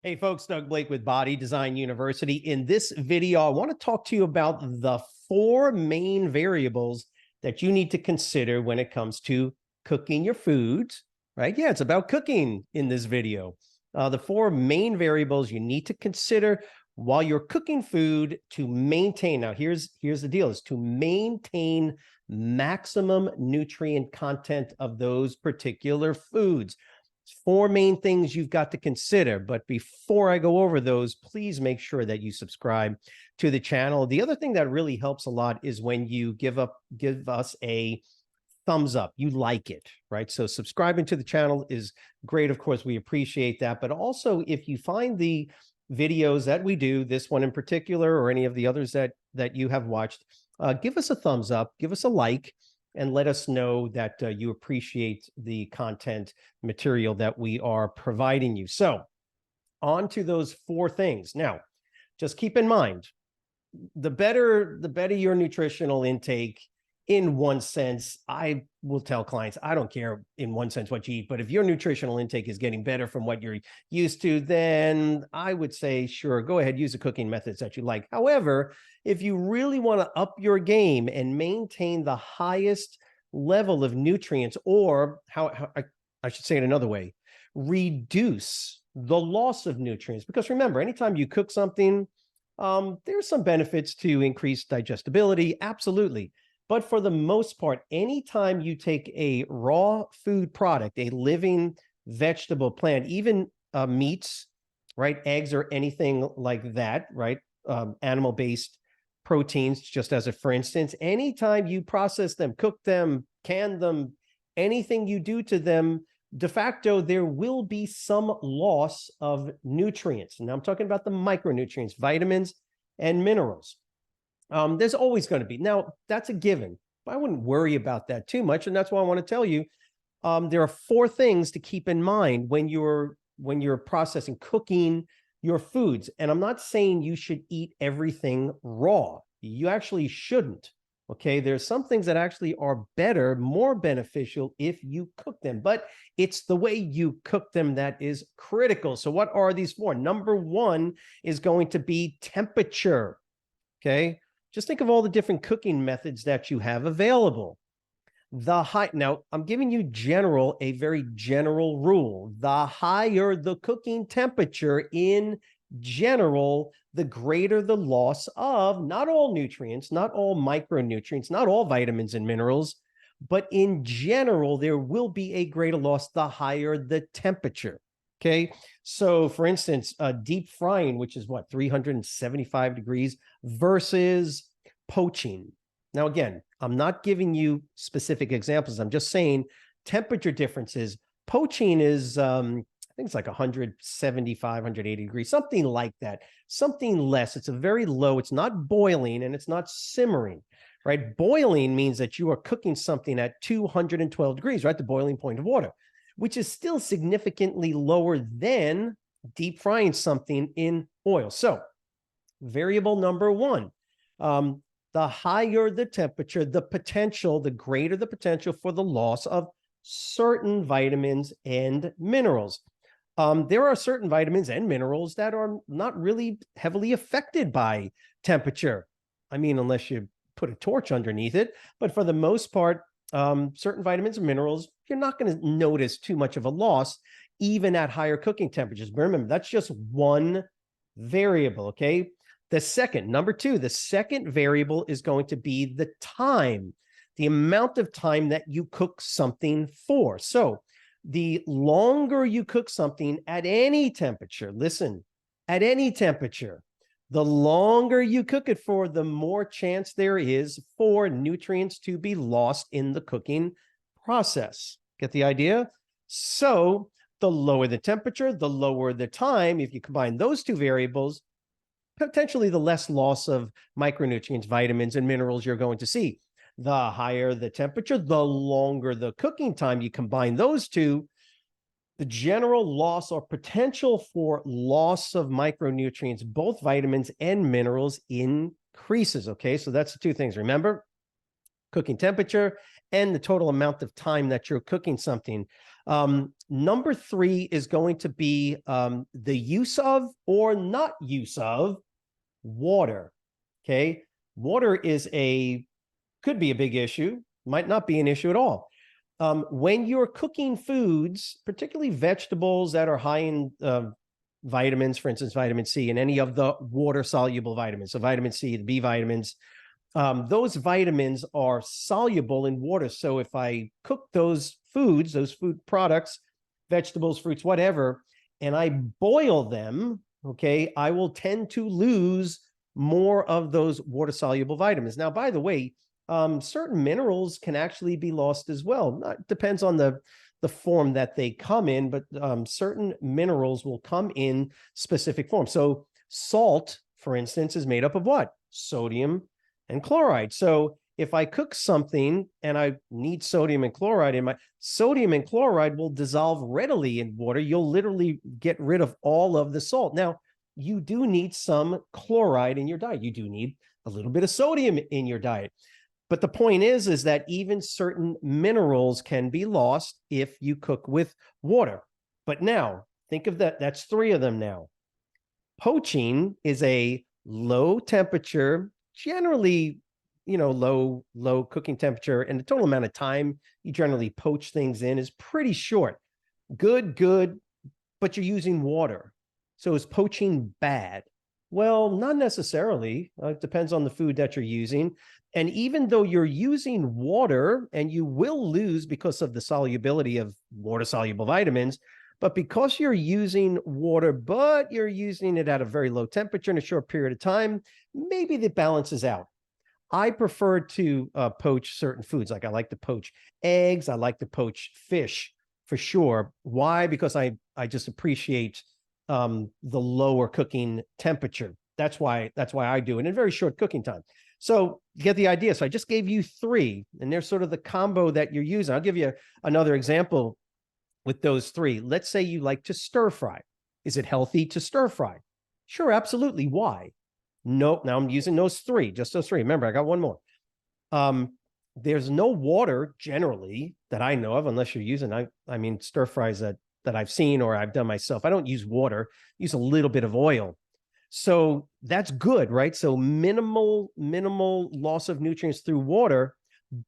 Hey folks, Doug Blake with Body Design University. In this video, I want to talk to you about the 4 main variables that you need to consider when it comes to cooking your foods, right? Yeah, it's about cooking in this video. The 4 main variables you need to consider while you're cooking food to maintain. Now, here's the deal, is to maintain maximum nutrient content of those particular foods. 4 main things you've got to consider. But before I go over those, please make sure that you subscribe to the channel. The other thing that really helps a lot is when you give us a thumbs up. You like it, right? So subscribing to the channel is great. Of course, we appreciate that. But also, if you find the videos that we do, this one in particular, or any of the others that you have watched, give us a thumbs up, give us a like, and let us know that you appreciate the content material that we are providing you. So on to those 4 things. Now, just keep in mind, the better your nutritional intake. In one sense, I will tell clients, I don't care in one sense what you eat, but if your nutritional intake is getting better from what you're used to, then I would say, sure, go ahead, use the cooking methods that you like. However, if you really want to up your game and maintain the highest level of nutrients, or I should say it another way, reduce the loss of nutrients. Because remember, anytime you cook something, there's some benefits to increased digestibility, absolutely. But for the most part, anytime you take a raw food product, a living vegetable, plant, even meats, right, eggs or anything like that, right, animal-based proteins, just as a for instance, anytime you process them, cook them, can them, anything you do to them, de facto, there will be some loss of nutrients. Now I'm talking about the micronutrients, vitamins and minerals. There's always going to be. Now, that's a given, but I wouldn't worry about that too much. And that's why I want to tell you, there are 4 things to keep in mind when you're processing, cooking your foods. And I'm not saying you should eat everything raw. You actually shouldn't. Okay, there's some things that actually are better, more beneficial if you cook them, but it's the way you cook them that is critical. So what are these 4? Number 1 is going to be temperature. Okay, just think of all the different cooking methods that you have available. Now, I'm giving you a very general rule. The higher the cooking temperature in general, the greater the loss of not all nutrients, not all micronutrients, not all vitamins and minerals, but in general, there will be a greater loss the higher the temperature. Okay, so for instance, deep frying, which is what, 375 degrees versus poaching. Now, again, I'm not giving you specific examples. I'm just saying temperature differences. Poaching is, I think it's like 175, 180 degrees, something like that, something less. It's a very low, it's not boiling and it's not simmering, right? Boiling means that you are cooking something at 212 degrees, right? The boiling point of water, which is still significantly lower than deep frying something in oil. So variable number 1, the higher the temperature, the greater the potential for the loss of certain vitamins and minerals. There are certain vitamins and minerals that are not really heavily affected by temperature. I mean, unless you put a torch underneath it, but for the most part, certain vitamins and minerals, you're not going to notice too much of a loss, even at higher cooking temperatures. But remember, that's just one variable, okay? Number 2, the second variable is going to be the time, the amount of time that you cook something for. So the longer you cook something at any temperature, listen, at any temperature, the longer you cook it for, the more chance there is for nutrients to be lost in the cooking process. Get the idea? So the lower the temperature, the lower the time. If you combine those 2 variables, potentially the less loss of micronutrients, vitamins, and minerals you're going to see. The higher the temperature, the longer the cooking time. You combine those 2, the general loss or potential for loss of micronutrients, both vitamins and minerals, increases. Okay, so that's the 2 things. Remember, cooking temperature and the total amount of time that you're cooking something. Number three is going to be the use of or not use of water. Okay. Water could be a big issue, might not be an issue at all. When you're cooking foods, particularly vegetables that are high in vitamins, for instance, vitamin C and any of the water-soluble vitamins, so vitamin C, the B vitamins, those vitamins are soluble in water. So if I cook those foods, those food products, vegetables, fruits, whatever, and I boil them, okay, I will tend to lose more of those water-soluble vitamins. Now, by the way, certain minerals can actually be lost as well. Depends on the form that they come in, but certain minerals will come in specific forms. So salt, for instance, is made up of what? Sodium and chloride. So if I cook something and I need sodium and chloride in my sodium and chloride will dissolve readily in water. You'll literally get rid of all of the salt. Now, you do need some chloride in your diet. You do need a little bit of sodium in your diet. But the point is that even certain minerals can be lost if you cook with water. But now, think of that. That's three of them now. Poaching is a low temperature, generally, low cooking temperature, and the total amount of time you generally poach things in is pretty short. Good, but you're using water. So is poaching bad? Well, not necessarily. It depends on the food that you're using. And even though you're using water, and you will lose because of the solubility of water-soluble vitamins, but because you're using water, but you're using it at a very low temperature in a short period of time, maybe that balances out. I prefer to poach certain foods. Like I like to poach eggs. I like to poach fish for sure. Why? Because I just appreciate the lower cooking temperature. That's why I do it in very short cooking time. So you get the idea. So I just gave you three, and they're sort of the combo that you're using. I'll give you another example with those three. Let's say you like to stir fry. Is it healthy to stir fry? Sure, absolutely. Why? Nope. Now I'm using those three, just those three. Remember, I got one more. There's no water generally that I know of, unless you're using, I mean, stir fries that I've seen or I've done myself. I don't use water, use a little bit of oil. So that's good, right? So minimal loss of nutrients through water,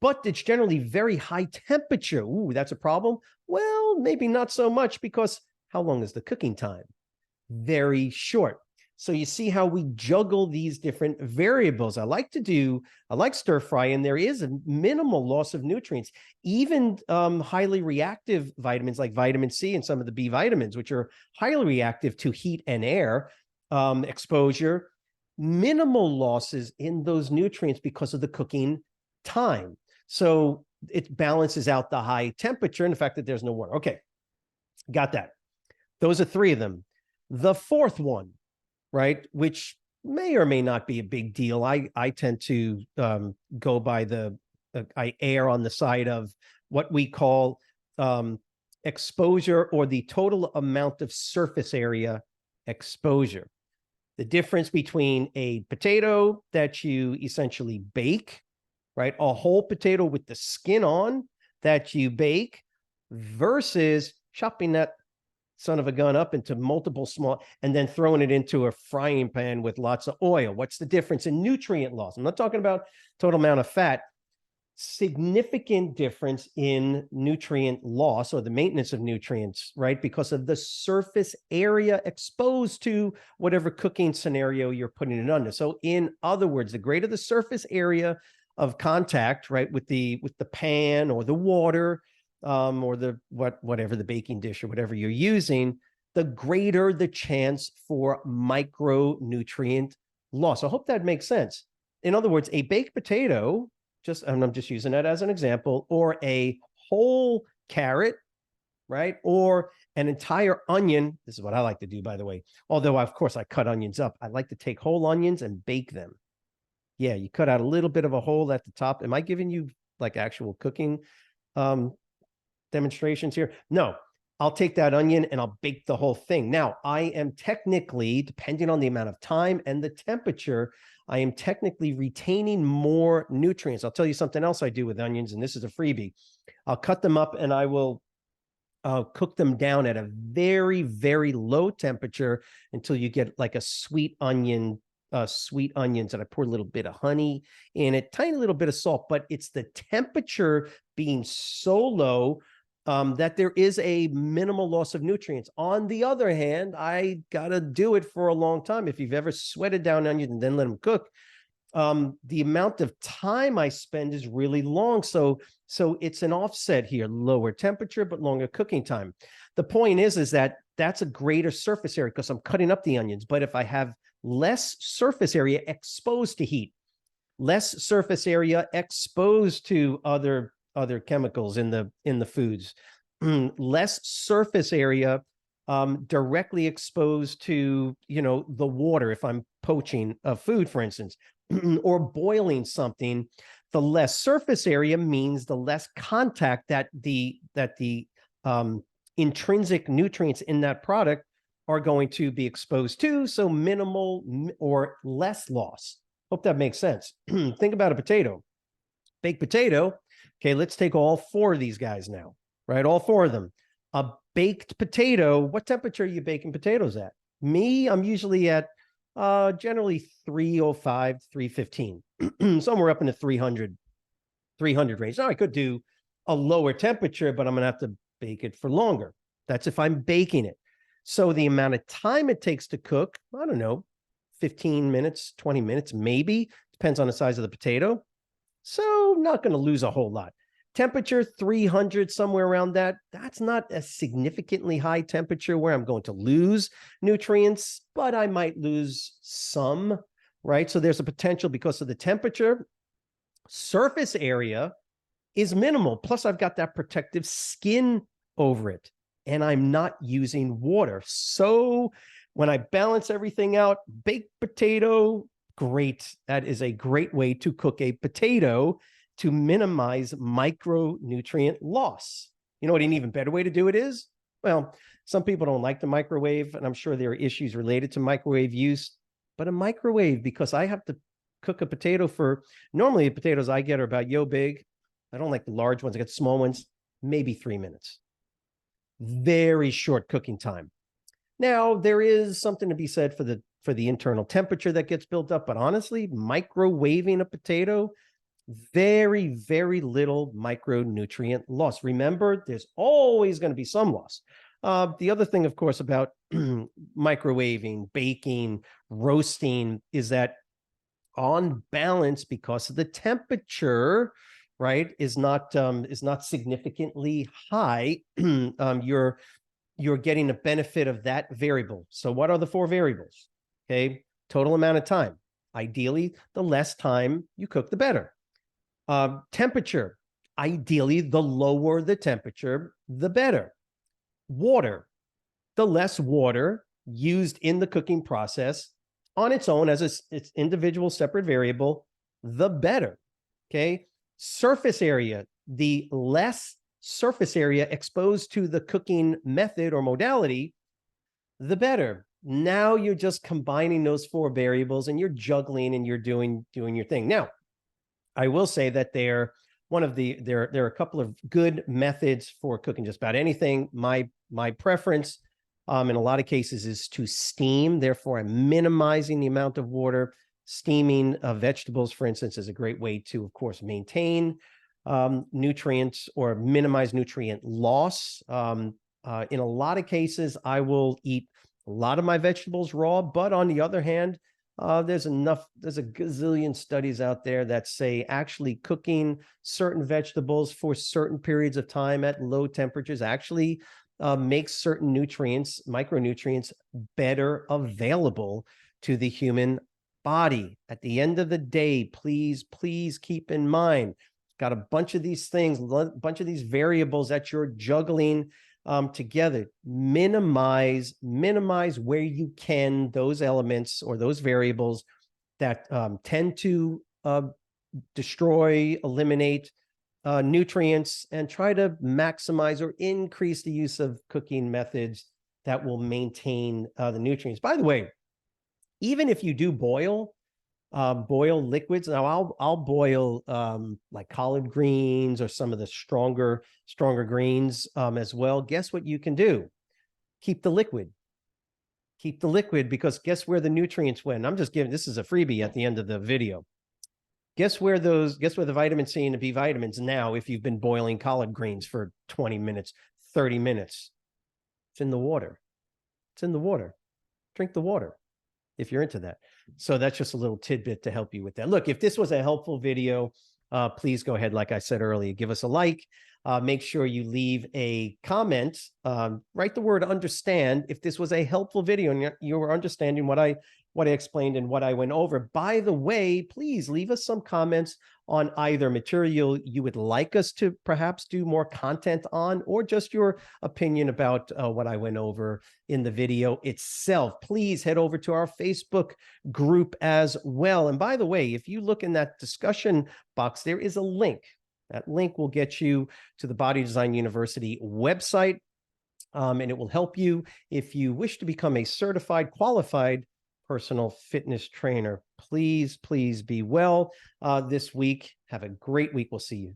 but it's generally very high temperature. Ooh, that's a problem. Well, maybe not so much, because how long is the cooking time? Very short. So you see how we juggle these different variables. I like stir fry, and there is a minimal loss of nutrients. Even highly reactive vitamins like vitamin C and some of the B vitamins, which are highly reactive to heat and air exposure, minimal losses in those nutrients because of the cooking time. So it balances out the high temperature and the fact that there's no water. Okay, got that. Those are three of them. The fourth one, right, which may or may not be a big deal. I tend to go by I err on the side of what we call exposure, or the total amount of surface area exposure. The difference between a potato that you essentially bake, right, a whole potato with the skin on that you bake, versus chopping that son of a gun up into multiple small and then throwing it into a frying pan with lots of oil. What's the difference in nutrient loss? I'm not talking about total amount of fat. Significant difference in nutrient loss, or the maintenance of nutrients, right? Because of the surface area exposed to whatever cooking scenario you're putting it under. So in other words, the greater the surface area of contact, right, with the pan or the water, or whatever the baking dish or whatever you're using, the greater the chance for micronutrient loss. I hope that makes sense. In other words, a baked potato, and I'm just using that as an example, or a whole carrot, right, or an entire onion. This is what I like to do, by the way. Although, of course, I cut onions up. I like to take whole onions and bake them. Yeah, you cut out a little bit of a hole at the top. Am I giving you like actual cooking demonstrations here? No, I'll take that onion and I'll bake the whole thing. Now, I am technically, depending on the amount of time and the temperature, I am technically retaining more nutrients. I'll tell you something else I do with onions, and this is a freebie. I'll cut them up and I will cook them down at a very, very low temperature until you get like a sweet onions, and I pour a little bit of honey in it, tiny little bit of salt, but it's the temperature being so low that there is a minimal loss of nutrients. On the other hand, I gotta do it for a long time. If you've ever sweated down onions and then let them cook, the amount of time I spend is really long. So it's an offset here, lower temperature, but longer cooking time. The point is that that's a greater surface area because I'm cutting up the onions. But if I have less surface area exposed to heat, less surface area exposed to other chemicals in the foods, less surface area directly exposed to, the water, if I'm poaching a food, for instance, or boiling something, the less surface area means the less contact that the intrinsic nutrients in that product are going to be exposed to, so minimal or less loss. Hope that makes sense. Think about a potato. Baked potato. Okay, let's take all four of these guys now, right? All four of them. A baked potato, what temperature are you baking potatoes at? Me, I'm usually at generally 305, 315, somewhere up in the 300 range. Now I could do a lower temperature, but I'm gonna have to bake it for longer. That's if I'm baking it. So the amount of time it takes to cook, I don't know, 15 minutes, 20 minutes, maybe, depends on the size of the potato. So not going to lose a whole lot. Temperature 300, somewhere around that. That's not a significantly high temperature where I'm going to lose nutrients, but I might lose some, right? So there's a potential because of the temperature. Surface area is minimal. Plus, I've got that protective skin over it, and I'm not using water. So when I balance everything out, baked potato, great. That is a great way to cook a potato to minimize micronutrient loss. You know what an even better way to do it is? Well, some people don't like the microwave, and I'm sure there are issues related to microwave use, but a microwave, because I have to cook a potato for, normally the potatoes I get are about yo big. I don't like the large ones. I get the small ones, maybe 3 minutes. Very short cooking time. Now, there is something to be said for the internal temperature that gets built up, but honestly, microwaving a potato, very, very little micronutrient loss. Remember, there's always going to be some loss. The other thing, of course, about microwaving, baking, roasting is that on balance, because of the temperature, right, is not significantly high, you're getting a benefit of that variable. So what are the four variables? Okay, total amount of time. Ideally, the less time you cook, the better. Temperature. Ideally, the lower the temperature, the better. Water. The less water used in the cooking process on its own as its individual separate variable, the better. Okay. Surface area. The less surface area exposed to the cooking method or modality, the better. Now you're just combining those four variables and you're juggling and you're doing your thing. Now, I will say that there are a couple of good methods for cooking just about anything. My preference in a lot of cases is to steam. Therefore, I'm minimizing the amount of water. Steaming vegetables, for instance, is a great way to, of course, maintain nutrients or minimize nutrient loss. In a lot of cases, I will eat a lot of my vegetables raw, but on the other hand, there's a gazillion studies out there that say actually cooking certain vegetables for certain periods of time at low temperatures actually makes certain nutrients, micronutrients, better available to the human body. At the end of the day, please keep in mind, got a bunch of these things, a bunch of these variables that you're juggling together. Minimize where you can those elements or those variables that tend to destroy, eliminate nutrients, and try to maximize or increase the use of cooking methods that will maintain the nutrients. By the way, even if you do boil, Boil liquids. Now I'll boil like collard greens or some of the stronger greens as well. Guess what you can do? Keep the liquid. Keep the liquid, because guess where the nutrients went? I'm just giving, this is a freebie at the end of the video. Guess where the vitamin C and the B vitamins now, if you've been boiling collard greens for 20 minutes, 30 minutes, it's in the water. It's in the water. Drink the water if you're into that. So that's just a little tidbit to help you with that. Look, if this was a helpful video, please go ahead, like I said earlier, give us a like. Make sure you leave a comment. Write the word understand if this was a helpful video and you were understanding what I explained and what I went over. By the way, please leave us some comments on either material you would like us to perhaps do more content on, or just your opinion about what I went over in the video itself. Please head over to our Facebook group as well. And by the way, if you look in that discussion box, there is a link. That link will get you to the Body Design University website, and it will help you if you wish to become a certified, qualified personal fitness trainer. Please be well this week. Have a great week. We'll see you.